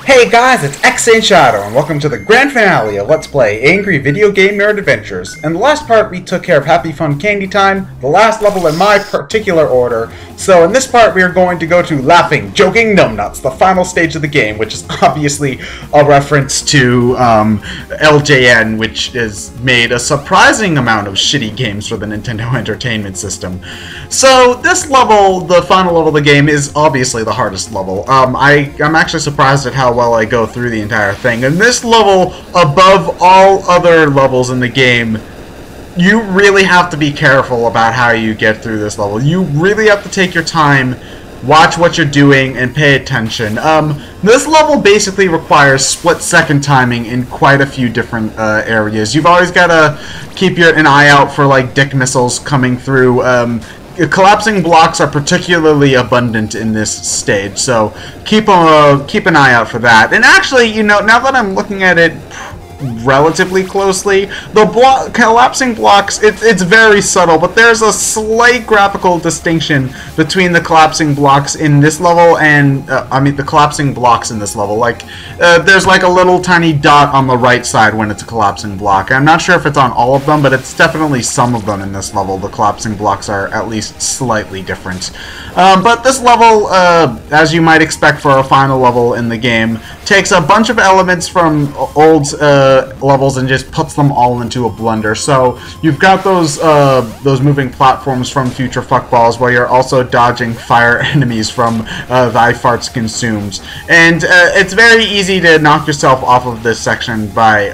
Hey guys, it's ExandShadow, and welcome to the grand finale of Let's Play Angry Video Game Nerd Adventures. In the last part, we took care of Happy Fun Candy Time, the last level in my particular order. So in this part, we are going to go to Laughing Joking Numbnuts, the final stage of the game, which is obviously a reference to LJN, which has made a surprising amount of shitty games for the Nintendo Entertainment System. So this level, the final level of the game, is obviously the hardest level. I'm actually surprised at how well I go through the entire thing. And this level, above all other levels in the game, you really have to be careful about how you get through this level. You really have to take your time, watch what you're doing, and pay attention. This level basically requires split-second timing in quite a few different areas. You've always got to keep an eye out for like dick missiles coming through. Collapsing blocks are particularly abundant in this stage, so keep an eye out for that. And actually, you know, now that I'm looking at it relatively closely, the collapsing blocks, it's very subtle, but there's a slight graphical distinction between the collapsing blocks in this level and, the collapsing blocks in this level. Like, there's like a little tiny dot on the right side when it's a collapsing block. I'm not sure if it's on all of them, but it's definitely some of them in this level. The collapsing blocks are at least slightly different. But this level, as you might expect for a final level in the game, takes a bunch of elements from old levels and just puts them all into a blender. So you've got those moving platforms from Future Fuckballs, where you're also dodging fire enemies from Thy Farts Consumed, and it's very easy to knock yourself off of this section by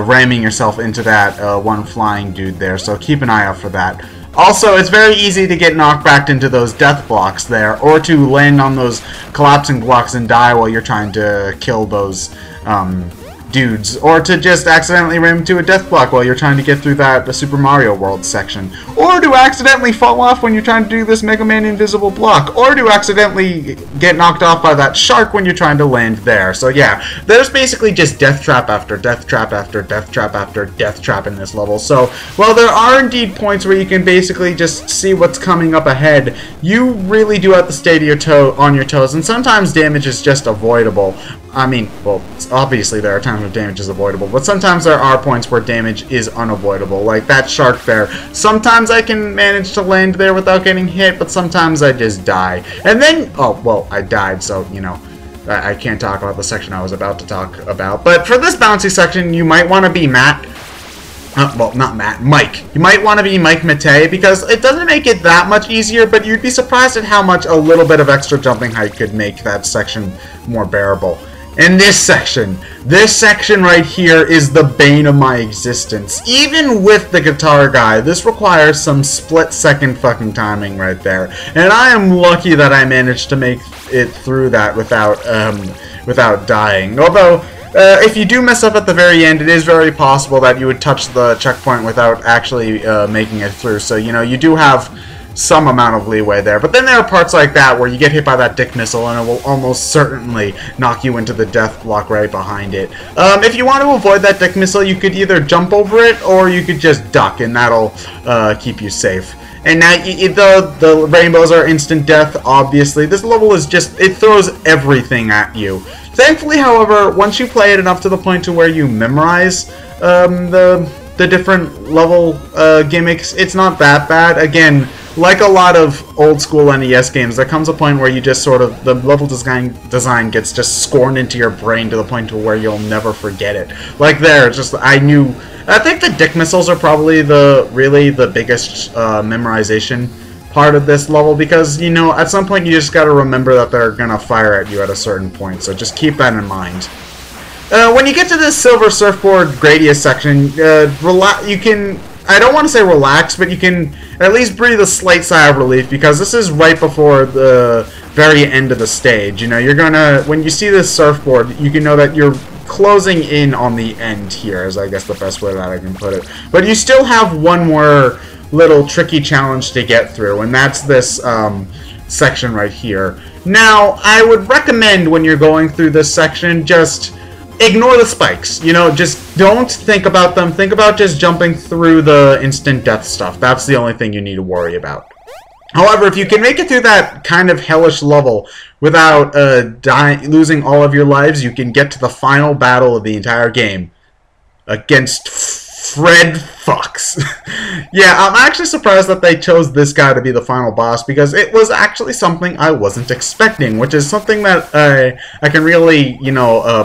ramming yourself into that one flying dude there. So keep an eye out for that. Also, it's very easy to get knocked back into those death blocks there, or to land on those collapsing blocks and die while you're trying to kill those dudes, or to just accidentally ram into a death block while you're trying to get through the Super Mario World section, or to accidentally fall off when you're trying to do this Mega Man invisible block, or to accidentally get knocked off by that shark when you're trying to land there. So yeah, there's basically just death trap after death trap after death trap after death trap in this level. So while there are indeed points where you can basically just see what's coming up ahead, you really do have to stay to on your toes, and sometimes damage is just avoidable. I mean, well, obviously there are times where damage is avoidable, but sometimes there are points where damage is unavoidable, like that shark there. Sometimes I can manage to land there without getting hit, but sometimes I just die. And then, oh, well, I died, so, you know, I can't talk about the section I was about to talk about. But for this bouncy section, you might want to be Mike. You might want to be Mike Matei, because it doesn't make it that much easier, but you'd be surprised at how much a little bit of extra jumping height could make that section more bearable. And this section right here is the bane of my existence. Even with the guitar guy, this requires some split-second fucking timing right there. And I am lucky that I managed to make it through that without dying. Although, if you do mess up at the very end, it is very possible that you would touch the checkpoint without actually making it through. So, you know, you do have some amount of leeway there. But then there are parts like that where you get hit by that dick missile and it will almost certainly knock you into the death block right behind it. If you want to avoid that dick missile, you could either jump over it or you could just duck, and that'll keep you safe. And now, the rainbows are instant death, obviously. This level is just, it throws everything at you. Thankfully, however, once you play it enough to the point to where you memorize the different level gimmicks, it's not that bad. Again, like a lot of old school NES games, there comes a point where you just sort of, the level design gets just scorned into your brain to the point to where you'll never forget it. Like there, just, I think the dick missiles are probably really the biggest memorization part of this level, because, you know, at some point you just gotta remember that they're gonna fire at you at a certain point, so just keep that in mind. When you get to this Silver Surfboard Gradius section, you can, I don't want to say relax, but you can at least breathe a slight sigh of relief, because this is right before the very end of the stage. You know, you're gonna, when you see this surfboard, you can know that you're closing in on the end here, is I guess the best way that I can put it. But you still have one more little tricky challenge to get through, and that's this section right here. Now, I would recommend when you're going through this section, just ignore the spikes. You know, just don't think about them. Think about just jumping through the instant death stuff. That's the only thing you need to worry about. However, if you can make it through that kind of hellish level without losing all of your lives, you can get to the final battle of the entire game against Fred Fox. Yeah, I'm actually surprised that they chose this guy to be the final boss, because it was actually something I wasn't expecting, which is something that I can really,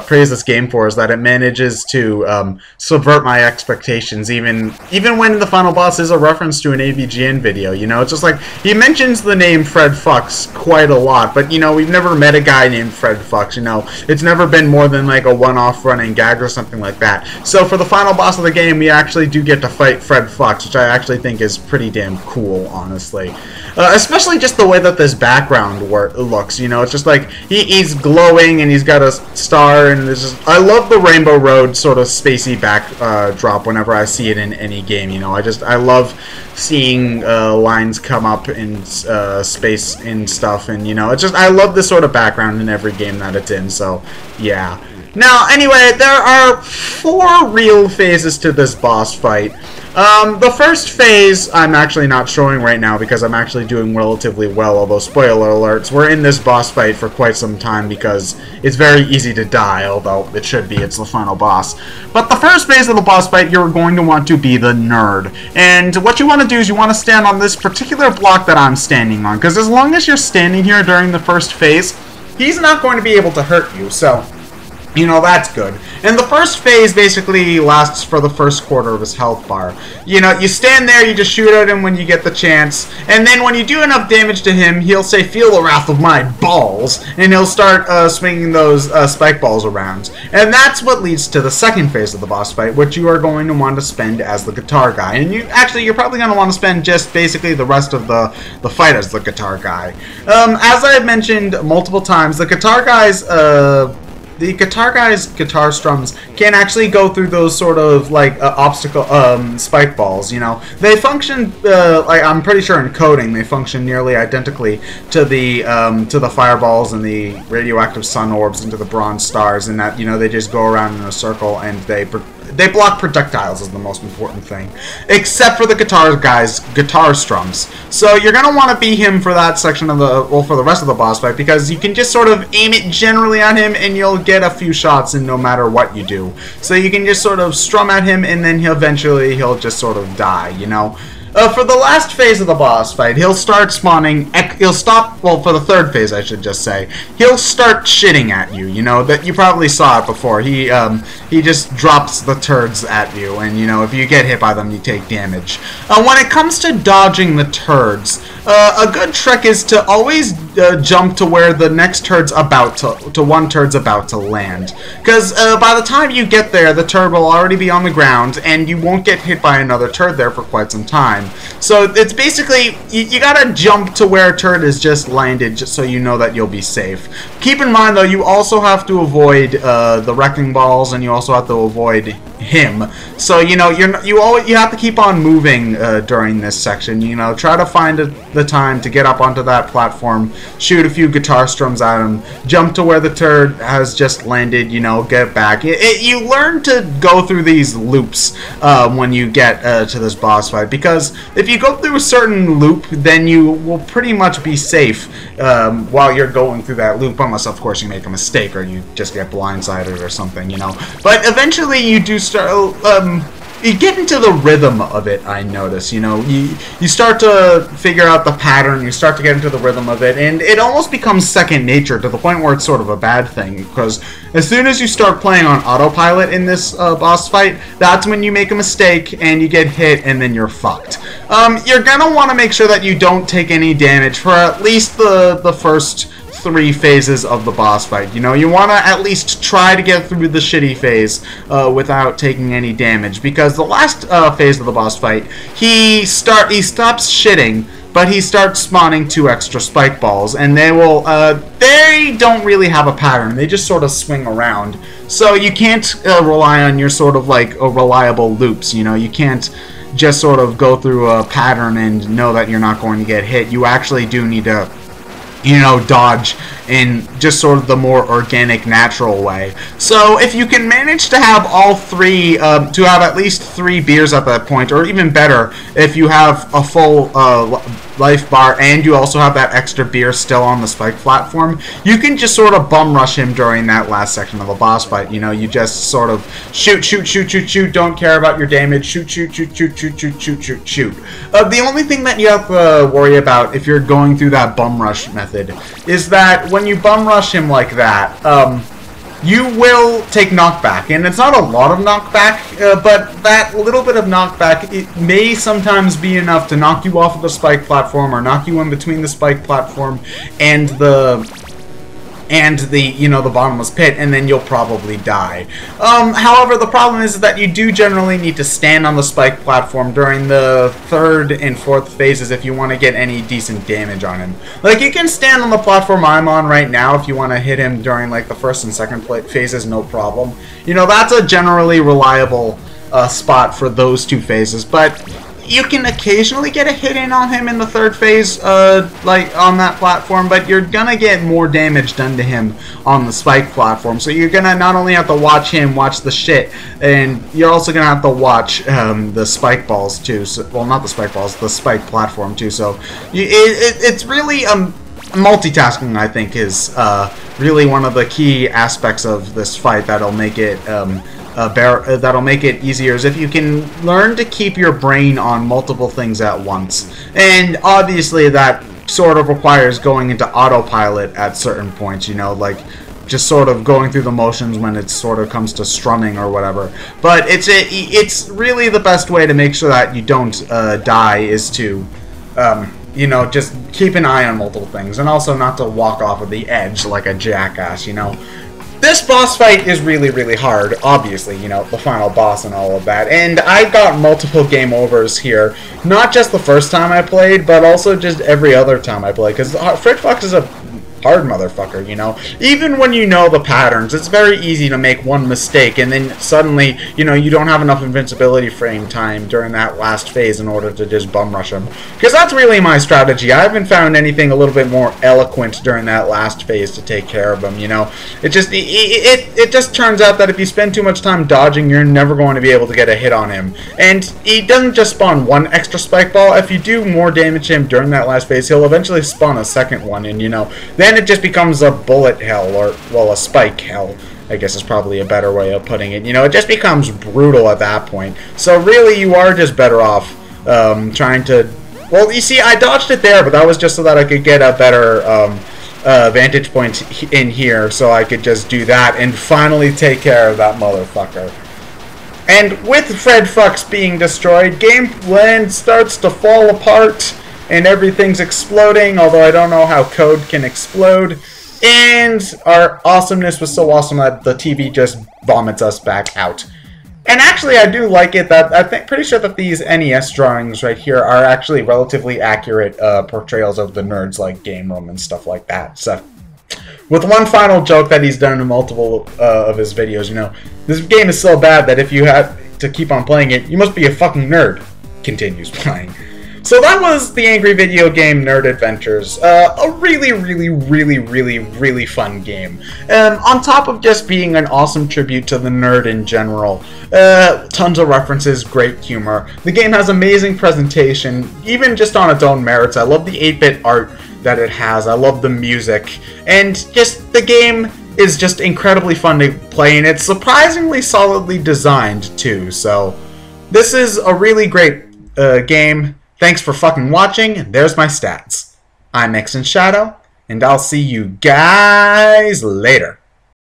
praise this game for, is that it manages to subvert my expectations, even when the final boss is a reference to an AVGN video. It's just like, he mentions the name Fred Fox quite a lot, but, we've never met a guy named Fred Fox, It's never been more than like a one-off running gag or something like that. So for the final boss of the game, we actually do get to fight Fred Fox, which I actually think is pretty damn cool, honestly. Especially just the way that this background looks, it's just like, he's glowing and he's got a star, and I love the Rainbow Road sort of spacey backdrop whenever I see it in any game, I love seeing lines come up in space and stuff, and I love this sort of background in every game that it's in, so yeah. Now, anyway, there are 4 real phases to this boss fight. The first phase I'm actually not showing right now because I'm actually doing relatively well, although spoiler alerts, we're in this boss fight for quite some time because it's very easy to die, although it should be, it's the final boss. But the first phase of the boss fight, you're going to want to be the nerd. And what you want to do is you want to stand on this particular block that I'm standing on, because as long as you're standing here during the first phase, he's not going to be able to hurt you, so that's good. And the first phase basically lasts for the first quarter of his health bar. You stand there, you just shoot at him when you get the chance, and then when you do enough damage to him, he'll say, "Feel the wrath of my balls," and he'll start swinging those spike balls around. And that's what leads to the second phase of the boss fight, which you are going to want to spend as the guitar guy. And you're probably going to want to spend just basically the rest of the fight as the guitar guy. As I have mentioned multiple times, the guitar guy's guitar strums can actually go through those sort of like obstacle spike balls. They function like, I'm pretty sure in coding they function nearly identically to the fireballs and the radioactive sun orbs into the bronze stars, and that they just go around in a circle and they block projectiles is the most important thing, except for the guitar guy's guitar strums. So you're gonna want to be him for that section of for the rest of the boss fight, because you can just sort of aim it generally on him and you'll get a few shots in no matter what you do. So you can just sort of strum at him and then he'll just sort of die, For the last phase of the boss fight, he'll start spawning, for the third phase I should just say, he'll start shitting at you, that you probably saw it before. He just drops the turds at you, and if you get hit by them, you take damage. When it comes to dodging the turds, a good trick is to always jump to where the next turd's one turd's about to land. Because by the time you get there, the turd will already be on the ground, and you won't get hit by another turd there for quite some time. So it's basically, you gotta jump to where a turd is just landed, just so you know that you'll be safe. Keep in mind though, you also have to avoid the wrecking balls, and you also have to avoid him. So you have to keep on moving during this section. Try to find the time to get up onto that platform, shoot a few guitar strums at him, jump to where the turd has just landed, get back. You learn to go through these loops when you get to this boss fight, because if you go through a certain loop, then you will pretty much be safe while you're going through that loop, unless of course you make a mistake or you just get blindsided or something, But eventually you do start, you get into the rhythm of it, I notice, you start to figure out the pattern, you start to get into the rhythm of it, and it almost becomes second nature to the point where it's sort of a bad thing, because as soon as you start playing on autopilot in this boss fight, that's when you make a mistake and you get hit and then you're fucked. You're gonna want to make sure that you don't take any damage for at least the first 3 phases of the boss fight. You want to at least try to get through the shitty phase without taking any damage, because the last phase of the boss fight, he stops shitting, but he starts spawning 2 extra spike balls, and they don't really have a pattern. They just sort of swing around. So you can't rely on your sort of like reliable loops. You can't just sort of go through a pattern and know that you're not going to get hit. You actually do need to you know, dodge in just sort of the more organic, natural way. So if you can manage to have all three, to have at least 3 beers at that point, or even better, if you have a full life bar and you also have that extra beer still on the spike platform, you can just sort of bum rush him during that last section of the boss fight. You know, you just sort of shoot, shoot, shoot, shoot, shoot, don't care about your damage, shoot, shoot, shoot, shoot, shoot, shoot, shoot, shoot, shoot. The only thing that you have to worry about if you're going through that bum rush method is that when you bum rush him like that, you will take knockback, and it's not a lot of knockback, but that little bit of knockback, it may sometimes be enough to knock you off of the spike platform, or knock you in between the spike platform and the you know, the bottomless pit, and then you'll probably die. However, the problem is that you do generally need to stand on the spike platform during the 3rd and 4th phases if you want to get any decent damage on him. Like, you can stand on the platform I'm on right now if you want to hit him during, like, the 1st and 2nd phases, no problem. You know, that's a generally reliable spot for those 2 phases, but you can occasionally get a hit in on him in the 3rd phase, like on that platform, but you're gonna get more damage done to him on the spike platform. So you're gonna not only have to watch him, watch the shit, and you're also gonna have to watch the spike balls too. So, well, not the spike balls, the spike platform too. So it's really multitasking, I think, is really one of the key aspects of this fight that'll make it that'll make it easier, is if you can learn to keep your brain on multiple things at once. And obviously that sort of requires going into autopilot at certain points, you know, like just sort of going through the motions when it sort of comes to strumming or whatever. But it's really the best way to make sure that you don't die is to you know, just keep an eye on multiple things, and also not to walk off of the edge like a jackass, you know. This boss fight is really, really hard, obviously, you know, the final boss and all of that, and I got multiple game overs here, not just the first time I played, but also just every other time I played, because Fred Fox is a hard motherfucker, you know. Even when you know the patterns, it's very easy to make one mistake, and then suddenly, you know, you don't have enough invincibility frame time during that last phase in order to just bum rush him. Because that's really my strategy. I haven't found anything a little bit more eloquent during that last phase to take care of him, you know. It just turns out that if you spend too much time dodging, you're never going to be able to get a hit on him. And he doesn't just spawn one extra spike ball. If you do more damage to him during that last phase, he'll eventually spawn a second one, and, you know, then it just becomes a bullet hell, or, well, a spike hell, I guess is probably a better way of putting it. You know, it just becomes brutal at that point. So really, you are just better off trying to... Well, you see, I dodged it there, but that was just so that I could get a better vantage point in here, so I could just do that and finally take care of that motherfucker. And with Fred Fox being destroyed, game plan starts to fall apart, and everything's exploding, although I don't know how code can explode. And our awesomeness was so awesome that the TV just vomits us back out. And actually, I do like it that I'm pretty sure that these NES drawings right here are actually relatively accurate portrayals of the nerds like game room and stuff like that. So, with one final joke that he's done in multiple of his videos, you know, this game is so bad that if you have to keep on playing it, you must be a fucking nerd. Continues playing. So that was the Angry Video Game Nerd Adventures. A really, really, really, really, really fun game. On top of just being an awesome tribute to the nerd in general. Tons of references, great humor. The game has amazing presentation, even just on its own merits. I love the 8-bit art that it has. I love the music. And just the game is just incredibly fun to play, and it's surprisingly solidly designed too. So this is a really great game. Thanks for fucking watching, and there's my stats. I'm ExandShadow, and I'll see you guys later.